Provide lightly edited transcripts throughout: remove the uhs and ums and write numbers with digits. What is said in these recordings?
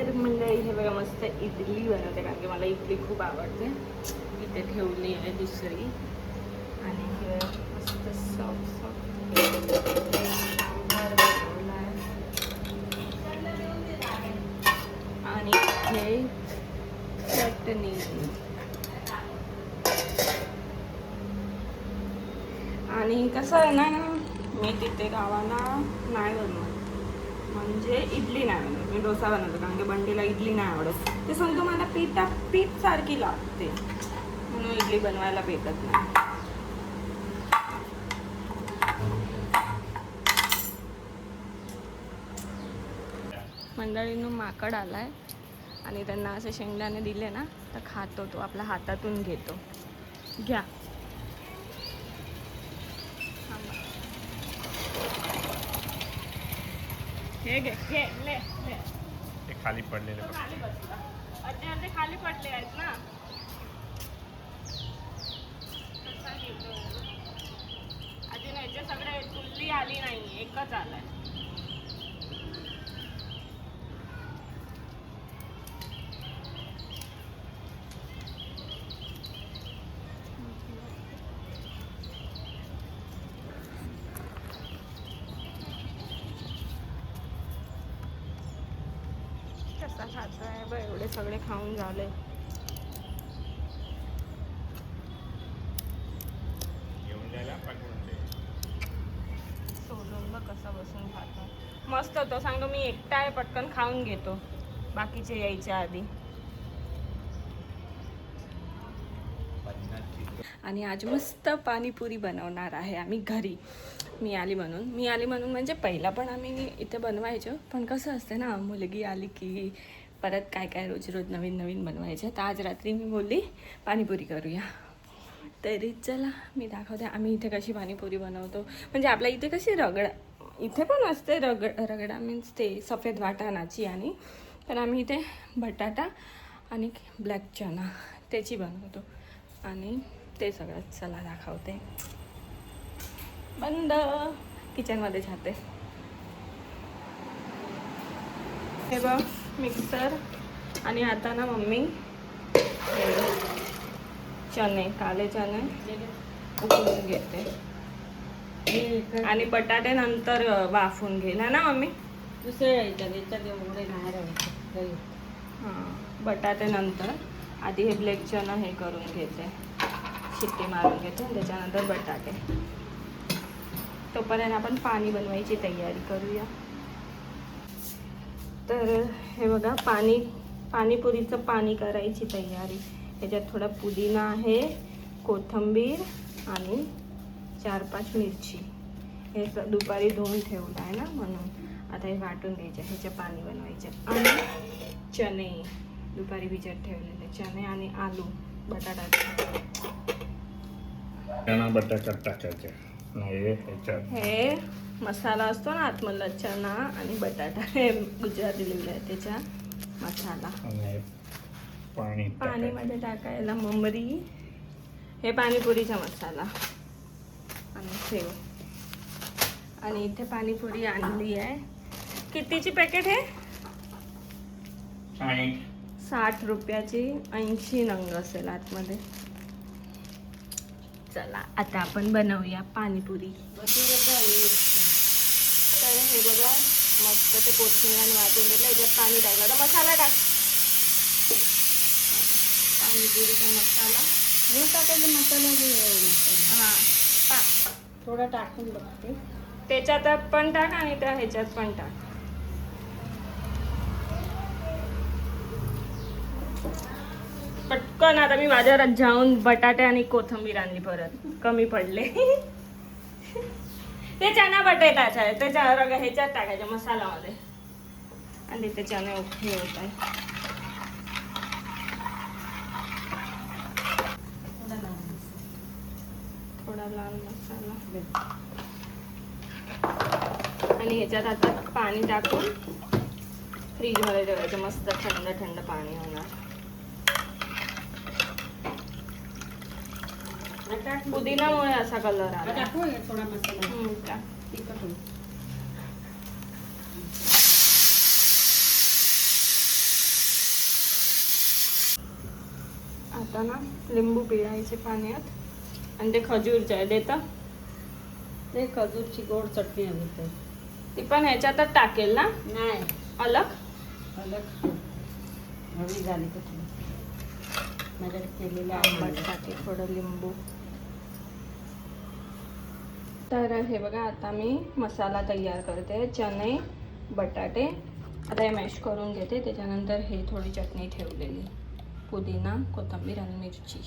तर मंडळी हे बघा मस्त इडली बनवते, कारण की मला इडली खूप आवडते. इथे ठेवली आहे दुसरी आणि हे मस्त सॉफ्ट सांबार बनवला आहे आणि हे चटणी. आणि कसं आहे ना, मी तिथे गावाला नाही बनवत, म्हणजे इडली नाही बनवत, मी डोसा बनवतो, कारण की बंडीला इडली नाही आवडत. ते सांगतो मला पीठ सारखी लागते, म्हणून इडली बनवायला भेटत नाही. मंडळींनो माकड आलाय आणि त्यांना असे शेंगदाणे दिले ना तर खातो, तो आपल्या हातातून घेतो. घ्या, हे घे घे ले ले. ते खाली पडलेले खाली बसला, अर्धे खाली पडले आहेत ना. कसा घेतो अजून, याचे सगळे कुल्ली आली नाही, एकच आलाय. कसा खातोय बघ, एवढे सगळे खाऊन झाले. सोडून बघ कसा बसून खातो, मस्त. तो सांगतो मी एकटा आहे, पटकन खाऊन घेतो, बाकीचे यायच्या आधी. आणि आज मस्त पाणीपुरी बनवणार आहे आम्ही घरी. मी आली म्हणून म्हणजे पहिला पण आम्ही इथे बनवायचो, पण कसं असते ना, मुलगी आली की परत काय रोज नवीन बनवायचं. तर आज रात्री मी बोलली पाणीपुरी करूया, तरी चला मी दाखवते आम्ही इथे कशी पाणीपुरी बनवतो. म्हणजे आपल्या इथे कशी रगडा, इथे पण असते रगडा मीन्स ते सफेद वाटाणाची, आणि पण आम्ही इथे बटाटा आणि ब्लॅक चना त्याची बनवतो. आणि ते सगळं चला दाखवते. बंद, किचनमध्ये जाते. हे बघ मिक्सर, आणि आता ना मम्मी चणे, काले चणे उकळून घेते आणि बटाटे नंतर वाफून घेईल, है ना मम्मी? दुसऱ्या याच्यात एवढे नाही राहायचे. हां, बटाटे नंतर आधी हे ब्लॅक चना हे करून घेते, शिट्टी मारून घेते, त्याच्यानंतर बटाटे. तोपर्यंत आपण पाणी बनवायची तयारी करूया. तर हे बघा, पाणीपुरीचं पाणी करायची तयारी. याच्यात थोडा पुदिना आहे, कोथिंबीर आणि 4-5 मिरची. हे दुपारी धुवून ठेवलं आहे ना, म्हणून आता हे वाटून घ्यायचे, ह्याचे पाणी बनवायचे. आणि चणे दुपारी भिजत ठेवलेले, चणे आणि आलू बटाटा बटाटा टाकायचे. हे मसाला असतो ना आतमधला, चना आणि बटाटा, हे गुजराती लिहिलं आहे त्याचा मसाला. पाणीमध्ये टाकायला मोहरी, हे पाणीपुरीचा मसाला आणि सेव. आणि इथे पाणीपुरी आणली आहे. कितीची पॅकेट आहे? 60 रुपयाची, 80 नंग असेल आतमध्ये. चला आता आपण बनवूया पाणीपुरी. तर हे बघा मस्त ते कोथिंबीर वाटून घेतलं, याच्यात पाणी टाकलं. तर मसाला टाक, पाणीपुरीचा मसाला हे टाकायचं, मसाला हां थोडा टाकून बघते. त्याच्यात पण टाक आणि त्या ह्याच्यात पण टाक. पटकन आता मी बाजारात जाऊन बटाटे आणि कोथिंबीर आणली, परत कमी पडले. ते चना बटाटाचा आहे, त्याच्या ह्याच्यात टाकायच्या मसाल्यामध्ये, आणि ते चणे हे होत आहे. थोडा लाल मसाला, आणि ह्याच्यात आता पाणी टाकून फ्रीजमध्ये ठेवायचं, मस्त थंड पाणी होणार. पुदिनामुळे असा कलर आला. टाकू थोडा मसाला, आता ना लिंबू पिळायचे पाण्यात आणि ते खजूरचे आहे देता. ते खजूरची गोड चटणी हवी तर ती पण ह्याच्यातच टाकेल ना नाही अलग. अलग हवी झाली तर तुम्ही माझ्याकडे केलेले आंबट आंबट टाके थोडं लिंबू. तर हे बघा आता मी मसाला तयार करते. चणे बटाटे आता हे मॅश करून घेते. त्याच्यानंतर हे थोडी चटणी ठेवलेली पुदिना कोथिंबीर आणि मिरची.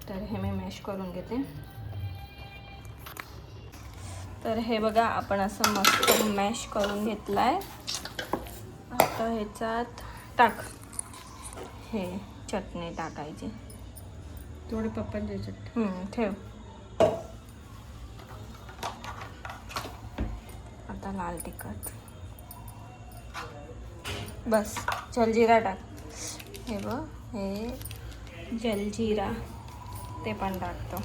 तर हे मी मॅश करून घेते. तर हे बघा आपण असं मस्त मॅश करून घेतलं आहे. आता ह्याच्यात टाक हे चटणी टाकायची. थोडे पप्पांची चटणी ठेव. आता लाल तिखट बस. जलजिरा टाक. हे बघ हे जलजिरा ते पण टाकतो.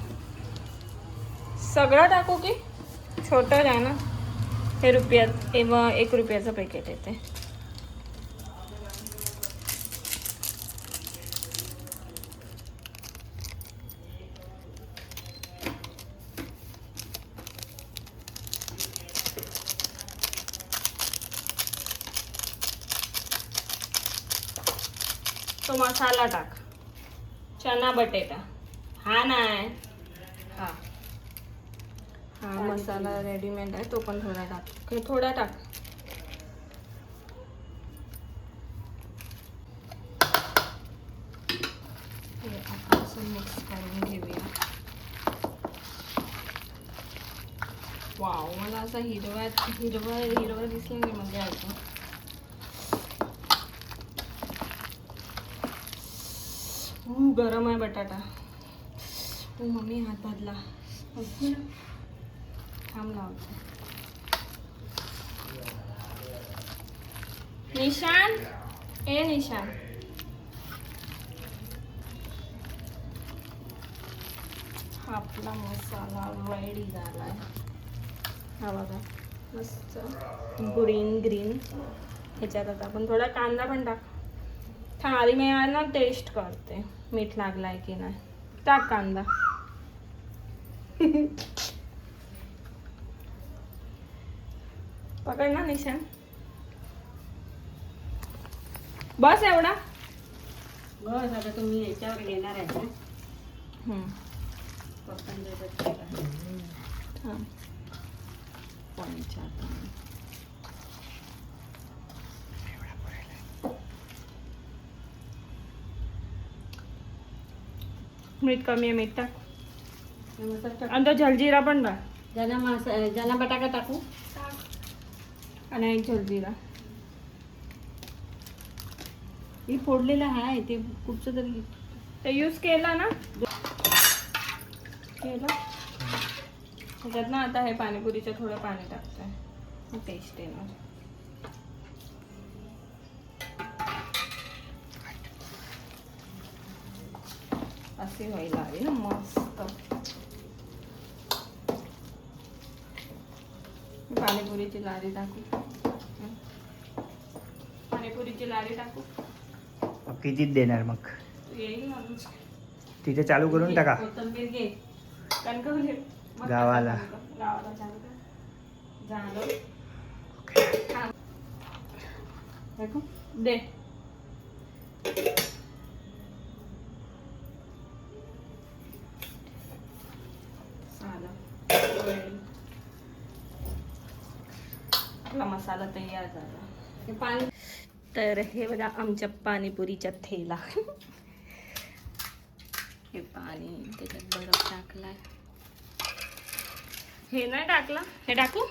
सगळं टाकू की छोटं आहे ना हे रुपयात 1 रुपयाचं पॅकेट येते. तो मसाला टाक. चना बटेटा हा नाही हा हा मसाला रेडीमेड आहे तो पण थोडा टाक. हे थोडा टाक. हे आपण असं मिक्स करून घेऊया. वाव मला असं हिरवा हिरवा हिरवा दिसलं की मजा येतो. गरम आहे बटाटा. मम्मी हात भाजला. थांब लावतो. निशान ए निशान आपला मसाला रेडी झालाय. हा बघा मस्त ग्रीन ह्याच्यात आता आपण थोडा कांदा पण टाक. थाळी मी ना टेस्ट करते मीठ लागलाय की नाही. टाक कांदा. पकड ना निशान. बस एवढा. बस आता तुम्ही याच्यावर घेणार आहे ना पप्पांच्या चटणी थांब. मीठ कमी आहे. मीठ टाक. आणि तो जलजिरा पण टाक. ज्यांना बटाटा टाकू आणि एक जलजिरा. हे फोडलेलं आहे ते कुठचं तरी ते यूज केला ना केलं. त्याच्यात ना आता हे पाणीपुरीचं थोडं पाणी टाकतंय. टेस्ट येणार. अशी व्हायला हवी ना मस्त. पाणीपुरीची लारी टाकू. पाणीपुरीची लारी टाकू. कितीच देणार मग? येईल म्हणून तिथे चालू करून टाका. कोथिंबीर घे. कणकवली गावाला चालू कर. झालं. देखो दे. आपला मसाला तयार झाला. हे पाणी तर हे बघा आमच्या पाणीपुरीच्या थेला. हे पाणी त्याच्यात बरफ टाकलाय. हे नाही टाकलं. हे टाकू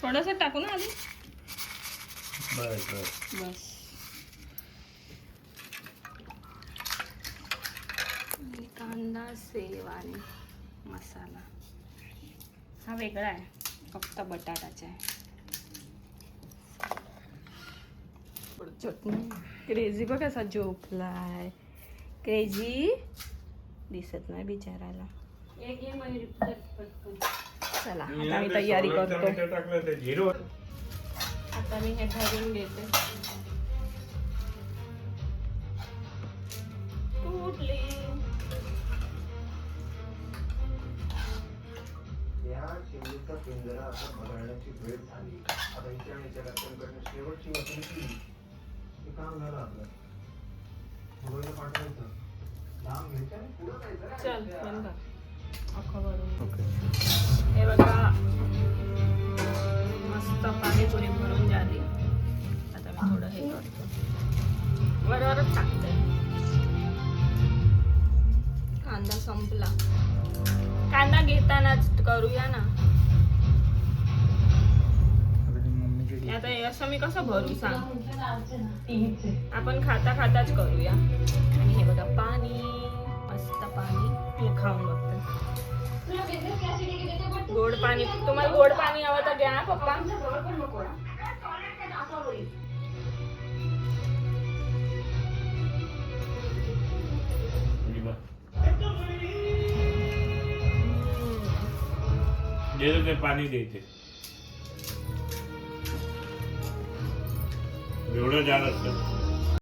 थोडंसं टाकू ना आधी. बस. कांदा सेव आणि मसाला हा वेगळा आहे. फक्त बटाटाचा आहे. चटणी. क्रेझी बघ कसा झोपलाय. क्रेझी दिसत नाही बिचारायला. एक ये मयुरी पटकन. चला आता मी तयारी करतो. टाकलं ते झिरो. आता मी हे भरून घेते. फुटली. या चिमणीचा पिंजरा आता बघण्याची वेळ झाली. आता हिच्या आणि हिच्या घरच्यांकडनं शेवटची वसुली केली. हे काम झालं आपलं. मुंबईला पाठवायचं. लांब घ्यायचं आणि पुढं जायचं रे. चल बंद कर. अख्खं भरून. ओके. हे बघा मस्त पाणीपुरी भरून झाली. आता मी थोडं हे करतो, वरवरच टाकते. कांदा संपला. कांदा घेतानाच करूया ना. मम्मीची आता हे असं मी कसं भरू सांग. आपण खाता खाताच करूया. आणि हे बघा पाणी, मस्त पाणी. हे खाऊन बघते. गोड पाणी. तुम्हाला गोड पाणी हवं तर घ्या पप्पा. दे ते पाणी द्यायचे एवढं जाड असतं.